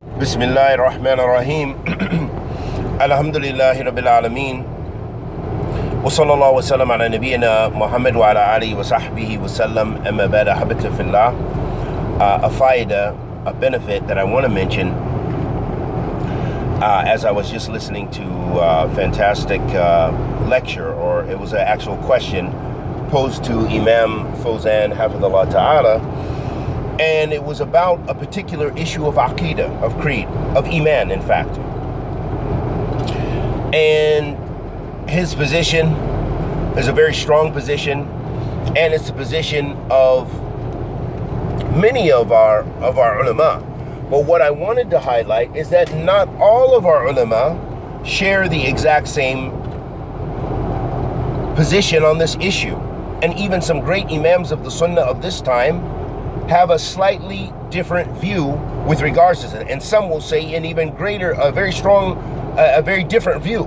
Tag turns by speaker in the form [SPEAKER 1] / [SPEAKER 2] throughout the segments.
[SPEAKER 1] Bismillahir Rahmanir Rahim. Alhamdulillahi Rabbil Alameen. Wa sallallahu wa sallam ala nabiyyina Muhammad wa ala alihi wa sahbihi wa sallam. Amma ba'da, habita fillah. A faida, a benefit that I want to mention as I was just listening to a fantastic lecture, or it was an actual question posed to Imam Fawzan Hafidhullah Ta'ala, and it was about a particular issue of Aqidah, of creed, of Iman, in fact. And his position is a very strong position, and it's the position of many of our ulama. But what I wanted to highlight is that not all of our ulama share the exact same position on this issue. And even some great imams of the sunnah of this time have a slightly different view with regards to it. And some will say an even greater, a very strong, a very different view.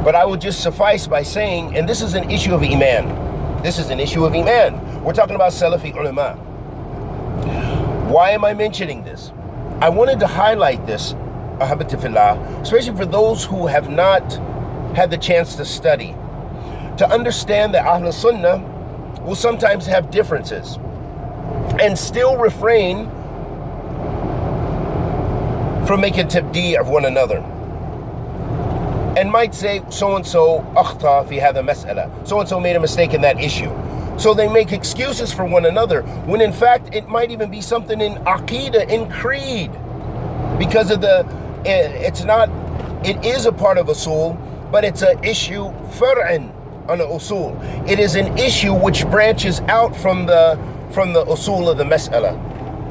[SPEAKER 1] But I will just suffice by saying, and this is an issue of Iman. This is an issue of Iman. We're talking about Salafi ulama. Why am I mentioning this? I wanted to highlight this, ahabatifillah, especially for those who have not had the chance to study, to understand that Ahl Sunnah will sometimes have differences and still refrain from making tabdi' of one another, and might say so-and-so akhta fi hadha mas'ala, so-and-so made a mistake in that issue. So they make excuses for one another, when in fact it might even be something in Aqidah, in creed, because of it is a part of usul, but it's an issue far'an on the usul. It is an issue which branches out from the usul of the mas'ala,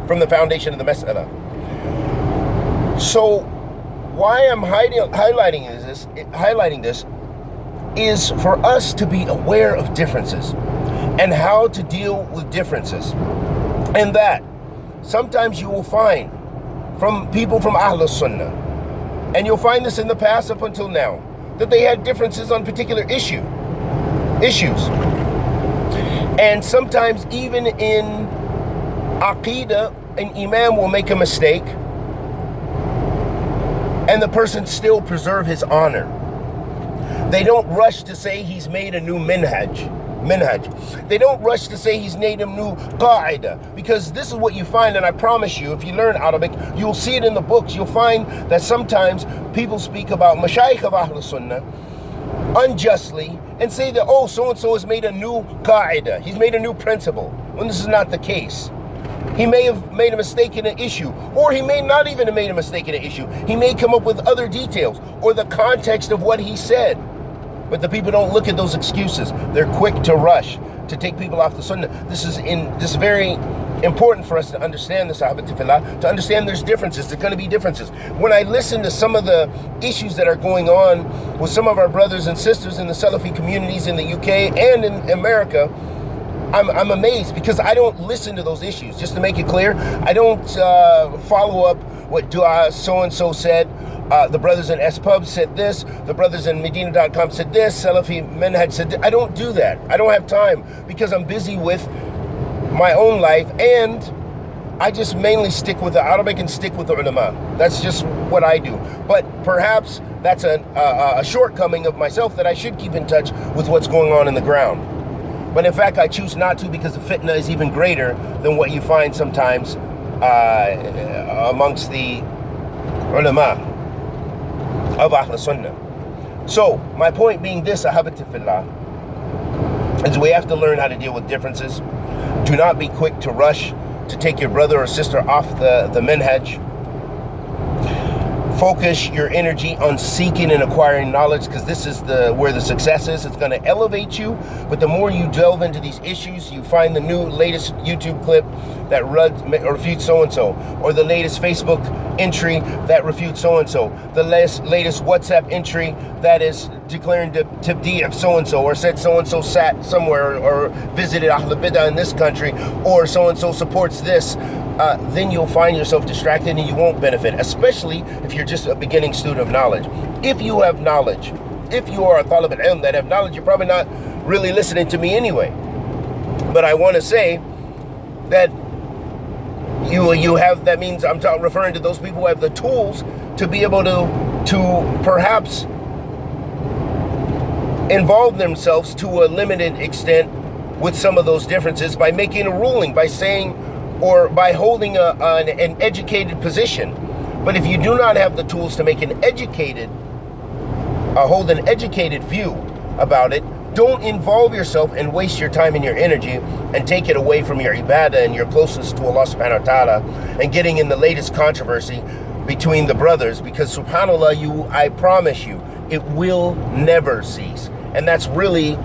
[SPEAKER 1] from the foundation of the mas'ala. So why I'm highlighting this is for us to be aware of differences and how to deal with differences. And that sometimes you will find from people from Ahl Sunnah, and you'll find this in the past up until now, that they had differences on particular issues. And sometimes even in Aqidah, an Imam will make a mistake and the person still preserve his honor. They don't rush to say he's made a new minhaj. They don't rush to say he's made a new qa'idah, because this is what you find, and I promise you, if you learn Arabic, you'll see it in the books. You'll find that sometimes people speak about mashayikh of Ahl Sunnah unjustly and say that, oh, so-and-so has made a new qa'idah, he's made a new principle, when this is not the case. He may have made a mistake in an issue, or he may not even have made a mistake in an issue. He may come up with other details, or the context of what he said. But the people don't look at those excuses. They're quick to rush to take people off the sunnah. This is very important for us to understand this, ahabatifillah, to understand there's differences. There's going to be differences. When I listen to some of the issues that are going on with some of our brothers and sisters in the Salafi communities in the UK and in America, I'm amazed, because I don't listen to those issues. Just to make it clear, I don't follow up what dua so-and-so said. The brothers in S-Pub said this. The brothers in Medina.com said this. Salafi Manhaj said this. I don't do that. I don't have time, because I'm busy with my own life, and I just mainly stick with the Arabic and stick with the ulama. That's just what I do. But perhaps that's a shortcoming of myself, that I should keep in touch with what's going on in the ground. But in fact, I choose not to, because the fitna is even greater than what you find sometimes amongst the ulama of Ahl Sunnah. So, my point being this, ahabatifillah, is we have to learn how to deal with differences. Do not be quick to rush to take your brother or sister off the minhaj. Focus your energy on seeking and acquiring knowledge, because this is where the success is. It's going to elevate you, but the more you delve into these issues, you find the latest YouTube clip that refutes so-and-so, or the latest Facebook entry that refutes so-and-so, the latest WhatsApp entry that is declaring the tabdi' of so-and-so, or said so-and-so sat somewhere or visited Ahl Bidah in this country, or so-and-so supports this. Then you'll find yourself distracted and you won't benefit, especially if you're just a beginning student of knowledge. If you have knowledge, if you are a talib al-ilm that have knowledge, you're probably not really listening to me anyway. But I want to say that You have, that means I'm referring to those people who have the tools to be able to perhaps involve themselves to a limited extent with some of those differences by making a ruling, by saying, or by holding an educated position. But if you do not have the tools to make hold an educated view about it, don't involve yourself and waste your time and your energy and take it away from your ibadah and your closeness to Allah subhanahu wa ta'ala and getting in the latest controversy between the brothers, because subhanAllah, I promise you, it will never cease. And that's really,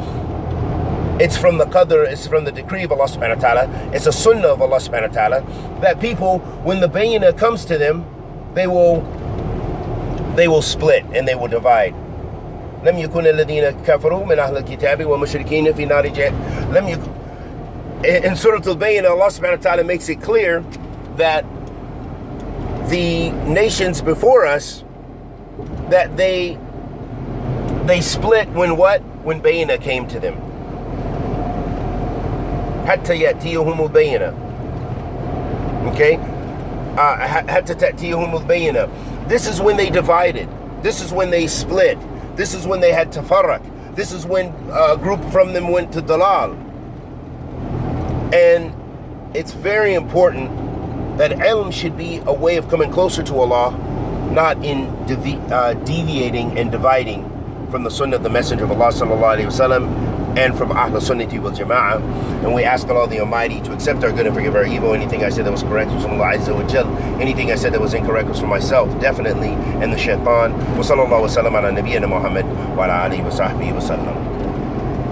[SPEAKER 1] it's from the qadr, it's from the decree of Allah subhanahu wa ta'ala, it's a sunnah of Allah subhanahu wa ta'ala, that people, when the bayyinah comes to them, they will split and they will divide. لم يكن الذين كفروا من أهل الكتاب والمشركين في نار جهنم. In Surah Al-Bayyinah, Allah subhanahu wa ta'ala makes it clear that the nations before us, that they split when what? When Bayyinah came to them. حتى يأتيهم البينة. Okay? حتى تأتيهم البينة. This is when they divided. This is when they split. This is when they had tafarraq. This is when a group from them went to dalal. And it's very important that ilm should be a way of coming closer to Allah, not in deviating and dividing from the sunnah of the Messenger of Allah sallallahu alaihi wasallam and from Ahl Sunnati wal Jama'ah. And we ask Allah the Almighty to accept our good and forgive our evil. Anything I said that was correct was from Allah Azza wa Jal. Anything I said that was incorrect was from myself, definitely, and the shaitan. Wa sallallahu wa sallam ala nabiyyina Muhammad wa ala alihi wa sahbihi wa sallam.